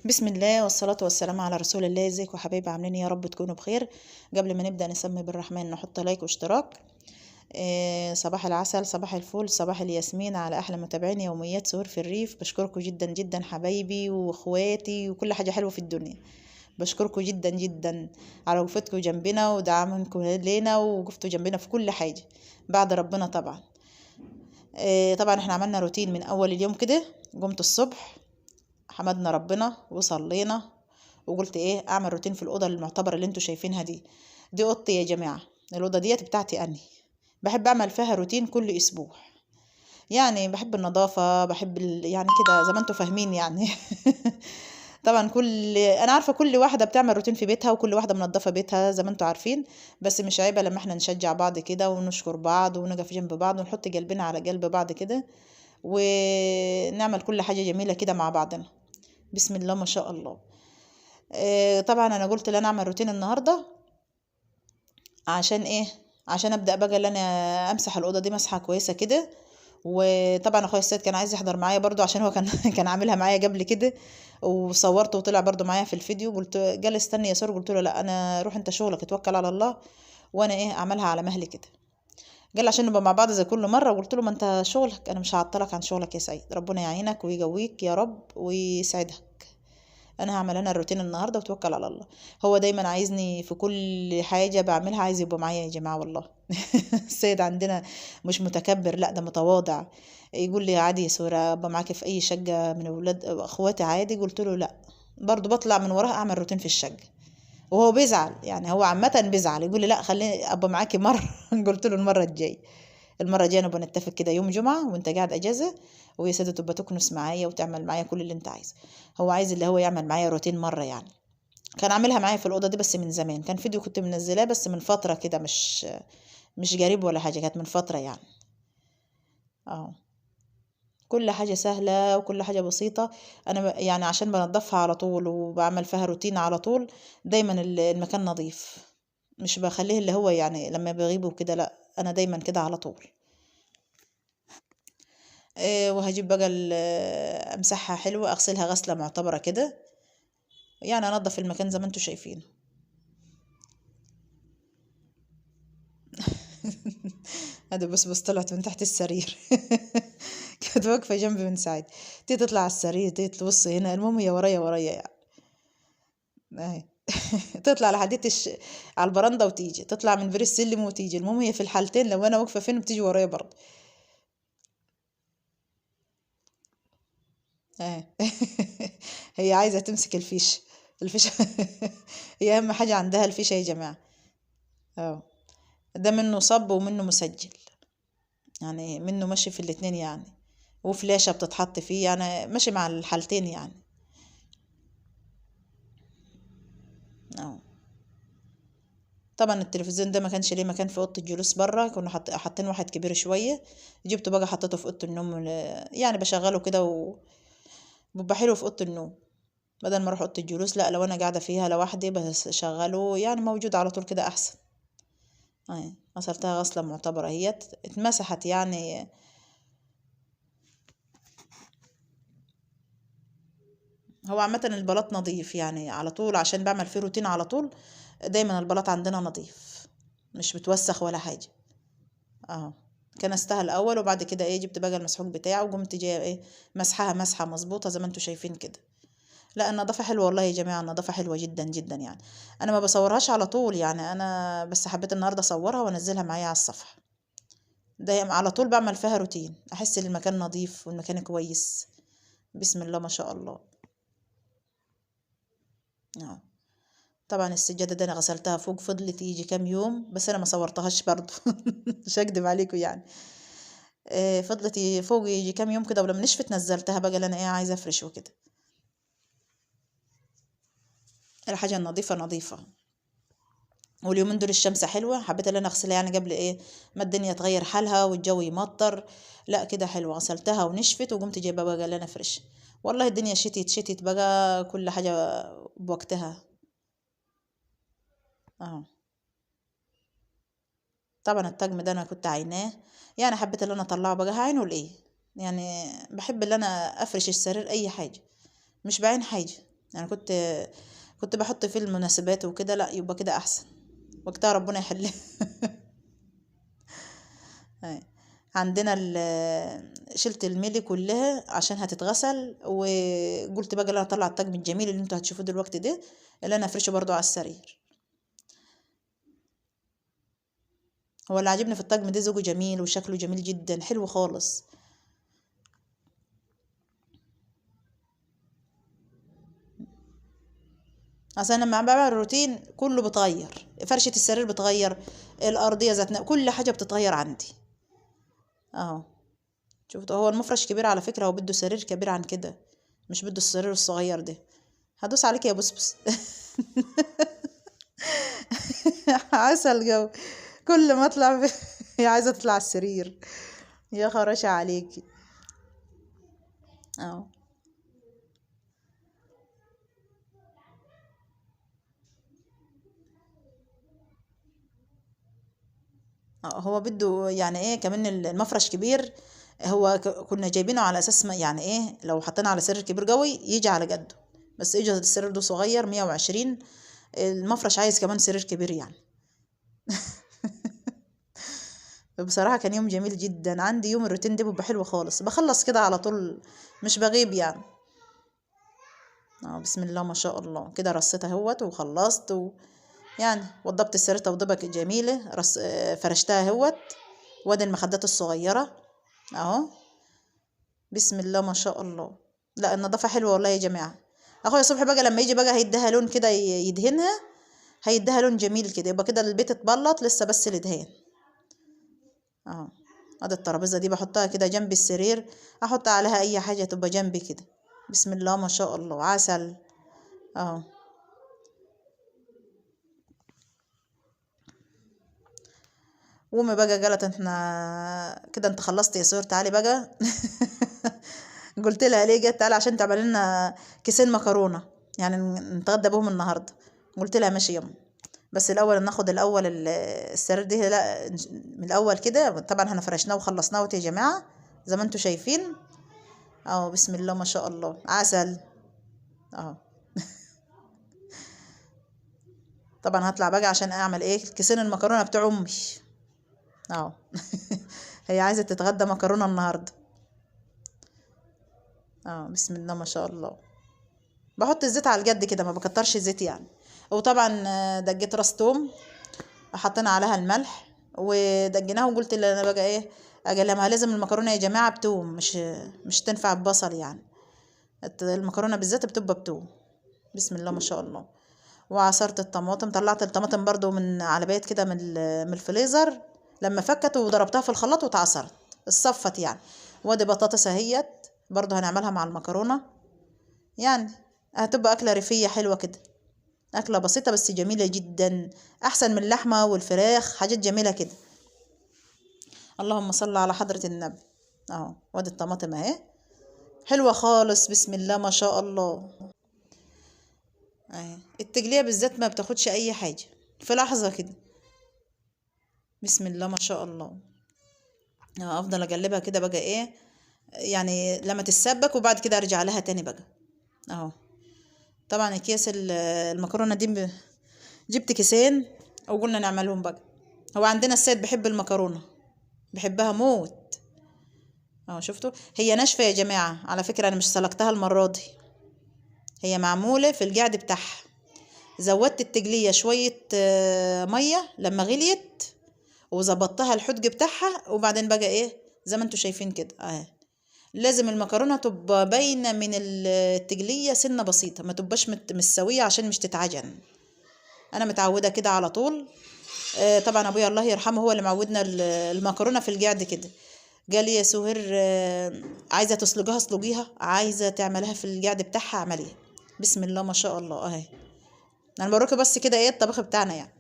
بسم الله والصلاة والسلام على رسول الله. ازيكم يا حبايبي؟ عاملين إيه؟ يا رب تكونوا بخير. قبل ما نبدأ نسمي بالرحمن نحط لايك واشتراك. صباح العسل، صباح الفل، صباح الياسمين على أحلى متابعين يوميات سهور في الريف. بشكركم جدا جدا حبايبي واخواتي وكل حاجة حلوة في الدنيا. بشكركم جدا جدا على وقفتكم جنبنا ودعمكم لينا، ووقفتوا جنبنا في كل حاجة بعد ربنا طبعا. طبعا احنا عملنا روتين من أول اليوم كده. قمت الصبح حمدنا ربنا وصلينا، وقلت ايه اعمل روتين في الاوضه المعتبره اللي انتوا شايفينها دي اوضتي يا جماعه. الاوضه ديت بتاعتي اني بحب اعمل فيها روتين كل اسبوع. يعني بحب النظافه، بحب يعني كده زي ما انتوا فاهمين يعني. طبعا انا عارفه كل واحده بتعمل روتين في بيتها، وكل واحده منظفه بيتها زي ما انتوا عارفين. بس مش عيبه لما احنا نشجع بعض كده ونشكر بعض ونقف جنب بعض ونحط قلبنا على قلب بعض كده، ونعمل كل حاجه جميله كده مع بعضنا. بسم الله ما شاء الله. طبعا انا قلت لي انا اعمل روتين النهارده. عشان ايه؟ عشان ابدا بقى ان انا امسح الاوضه دي مسحه كويسه كده. وطبعا اخويا السيد كان عايز يحضر معايا برضو، عشان هو كان كان عاملها معايا قبل كده وصورته وطلع برضو معايا في الفيديو. قال استني يا ساره، قلت له لا، انا روح انت شغلك، اتوكل على الله وانا ايه اعملها على مهلي كده. قال عشان نبقى مع بعض زي كل مره. وقلت له ما انت شغلك، انا مش هعطلك عن شغلك يا سيد، ربنا يعينك ويقويك يا رب ويسعدك. انا هعمل انا الروتين النهارده وتوكل على الله. هو دايما عايزني في كل حاجه بعملها، عايز يبقى معايا يا جماعه والله. السيد عندنا مش متكبر، لا ده متواضع. يقول لي عادي يا سوره ابقى معاكي في اي شقه من اولاد اخواتي عادي. قلت له لا، برضه بطلع من وراها اعمل روتين في الشقه. وهو بيزعل، يعني هو عامه بيزعل، يقول لي لا خليني ابقى معاكي مره. قلت له المره الجايه نبقى نتفق كده يوم جمعه وانت قاعد اجازه، ويا سيدة تبقى تكنس معايا وتعمل معايا كل اللي انت عايزه. هو عايز اللي هو يعمل معايا روتين مره يعني. كان عاملها معايا في الاوضه دي بس من زمان، كان فيديو كنت منزلاه بس من فتره كده، مش قريب ولا حاجه، كانت من فتره يعني. اه، كل حاجه سهله وكل حاجه بسيطه. انا يعني عشان بنضفها على طول وبعمل فيها روتين على طول، دايما المكان نظيف. مش بخليه اللي هو يعني لما بغيبه كده، لا انا دايما كده على طول. وهجيب بقى امسحها حلوة، اغسلها غسلة معتبرة كده، يعني انضف المكان زي ما انتوا شايفين. هذا بس طلعت من تحت السرير. كانت واقفة جنبي من ساعة. تيجي تطلع على السرير، تيجي تبص هنا، المهم هي ورايا يعني. اهي. تطلع على البرندة وتيجي تطلع من فير السلم وتيجي، المهم هي في الحالتين لو انا واقفة فين بتيجي ورايا برضه. اهي. هي عايزة تمسك الفيش. هي اهم حاجة عندها الفيشة يا جماعة. اه، ده منه صب ومنه مسجل، يعني منه ماشي في الاتنين يعني. وفلاشة بتتحط فيه، يعني ماشي مع الحالتين يعني. اه، طبعا التلفزيون ده ما كانش ليه مكان في اوضه الجلوس بره، كنا حاطين واحد كبير شويه. جبته بقى حطيته في اوضه النوم، يعني بشغله كده وبيبقى حلو في اوضه النوم. بدل ما اروح اوضه الجلوس، لا لو انا قاعده فيها لوحدي بس شغله، يعني موجود على طول كده احسن. غسلتها غسله معتبره، هي اتمسحت يعني. هو عامة البلاط نظيف يعني على طول، عشان بعمل فيه روتين على طول. دايما البلاط عندنا نظيف، مش بتوسخ ولا حاجة. اهو، كنستها الاول وبعد كده ايه جبت بقى المسحوق بتاعه وقمت جايه ايه مسحها مسحه مظبوطه زي ما انتوا شايفين كده. لا النظافه حلوه والله يا جماعه، النظافه حلوه جدا جدا يعني. انا ما بصورهاش على طول يعني، انا بس حبيت النهارده اصورها وانزلها معايا على الصفحه. دايما على طول بعمل فيها روتين، احس ان المكان نظيف والمكان كويس. بسم الله ما شاء الله. اهو، طبعا السجادة دي انا غسلتها فوق، فضلت يجي كام يوم بس انا ما صورتهاش برضو. مش هكدب عليكم يعني. فضلت فوق يجي كام يوم كده، ولما نشفت نزلتها بقى لأ انا ايه عايزة افرش وكده. الحاجة النظيفة نظيفة. واليومين دول الشمس حلوة، حبيت ان انا اغسلها يعني قبل ايه ما الدنيا تغير حالها والجو يمطر. لا كده حلوة، غسلتها ونشفت وقمت جايبة بقى اللي انا افرش. والله الدنيا شتيت بقى، كل حاجة بوقتها. اهو، طبعا الطقم ده انا كنت عيناه، يعني حبيت ان انا اطلعه بقى هعينه لايه. يعني بحب ان انا افرش السرير اي حاجه، مش بعين حاجه. يعني كنت بحط فيه المناسبات وكده، لا يبقى كده احسن، وقتها ربنا يحلها. أي. عندنا شلت الميلي كلها عشان هتتغسل، وقلت بقى لا اطلع الطقم الجميل اللي انتوا هتشوفوه دلوقتي ده، اللي انا افرشه برضو على السرير. هو اللي عاجبني في الطقم ده ذوقه جميل وشكله جميل جدا، حلو خالص. اصل انا لما بعمل الروتين كله بتغير، فرشة السرير بتغير، الارضية ذاتنا كل حاجة بتتغير عندي. اهو شفت، هو المفرش كبير على فكرة، هو بده سرير كبير عن كده، مش بده السرير الصغير ده. هدوس عليك يا بسبس. عسل جو، كل ما اطلع هي عايزة تطلع على السرير، يا خراشة عليكي. اهو هو بده يعني ايه كمان المفرش كبير. هو كنا جايبينه على اساس يعني ايه لو حطينا على سرير كبير قوي يجي على قده، بس اجى السرير ده صغير 120، المفرش عايز كمان سرير كبير يعني. بصراحة كان يوم جميل جدا، عندي يوم الروتين ده بيبقى حلو خالص، بخلص كده على طول، مش بغيب يعني. بسم الله ما شاء الله، كده رصيت اهوت وخلصت يعني وضبت السرير توضيبة جميلة، فرشتها اهوت، وادي المخدات الصغيرة اهو. بسم الله ما شاء الله، لا النظافة حلوة والله يا جماعة. اخويا الصبح بقى لما يجي بقى هيديها لون كده، يدهنها، هيديها لون جميل كده، يبقى كده البيت اتبلط لسه بس الادهان اهو. ادي الترابيزة دي بحطها كده جنب السرير، احط عليها اي حاجة تبقى جنبي كده. بسم الله ما شاء الله عسل اهو. وامي بقى قالت احنا كده انت خلصت يا سور تعالي بقى. قلت لها ليه؟ جت تعالي عشان تعمل لنا كيسين مكرونه يعني نتغدى بهم النهارده. قلت لها ماشي يما، بس الاول ناخد الاول السرير دي، لا من الاول كده طبعا احنا فرشناه وخلصناه يا جماعه زي ما انتم شايفين اهو. بسم الله ما شاء الله عسل اهو. طبعا هطلع بقى عشان اعمل ايه كيسين المكرونه بتوع امي اهو. هي عايزه تتغدى مكرونه النهارده اه. بسم الله ما شاء الله، بحط الزيت على الجد كده، ما بكترش زيت يعني. وطبعا دجيت راس توم، حطينا عليها الملح ودجيناها، وقلت اللي انا بقى ايه اجلمها، لازم المكرونه يا جماعه بتوم، مش تنفع ببصل يعني، المكرونه بالذات بتبقى بتوم. بسم الله ما شاء الله. وعصرت الطماطم، طلعت الطماطم برضو من على بيت كده من الفريزر لما فكت، وضربتها في الخلاط واتعصرت اتصفت يعني. وادي بطاطس اهيت برضو هنعملها مع المكرونه يعني، هتبقى أكلة ريفية حلوة كده، أكلة بسيطة بس جميلة جدا، أحسن من اللحمة والفراخ، حاجات جميلة كده. اللهم صل على حضرة النبي اهو. وادي الطماطم اهي حلوة خالص، بسم الله ما شاء الله اهي. التجلية بالذات ما بتاخدش أي حاجة، في لحظة كده. بسم الله ما شاء الله أفضل أقلبها كده بقى إيه يعني لما تتسبك، وبعد كده أرجع لها تاني بقى اهو. طبعا أكياس المكرونة دي جبت كيسين وقلنا نعملهم بقى. هو عندنا السيد بحب المكرونة، بحبها موت اهو. شفتوا هي ناشفة يا جماعة على فكرة، انا مش سلقتها المرة دي، هي معمولة في القعد بتاعها. زودت التجلية شوية مية لما غليت، وظبطتها الحدق بتاعها، وبعدين بقى ايه زي ما انتوا شايفين كده اهي. لازم المكرونة تبقى باينة من التجلية سنة بسيطة، ما تبقاش مستوية عشان مش تتعجن. انا متعودة كده على طول. طبعا ابويا الله يرحمه هو اللي معودنا المكرونه في القعد كده. قال لي يا سهير عايزه تسلقيها اسلقيها، عايزه تعملها في القعد بتاعها اعمليها. بسم الله ما شاء الله اهي. انا بروك بس كده ايه الطبخ بتاعنا يعني.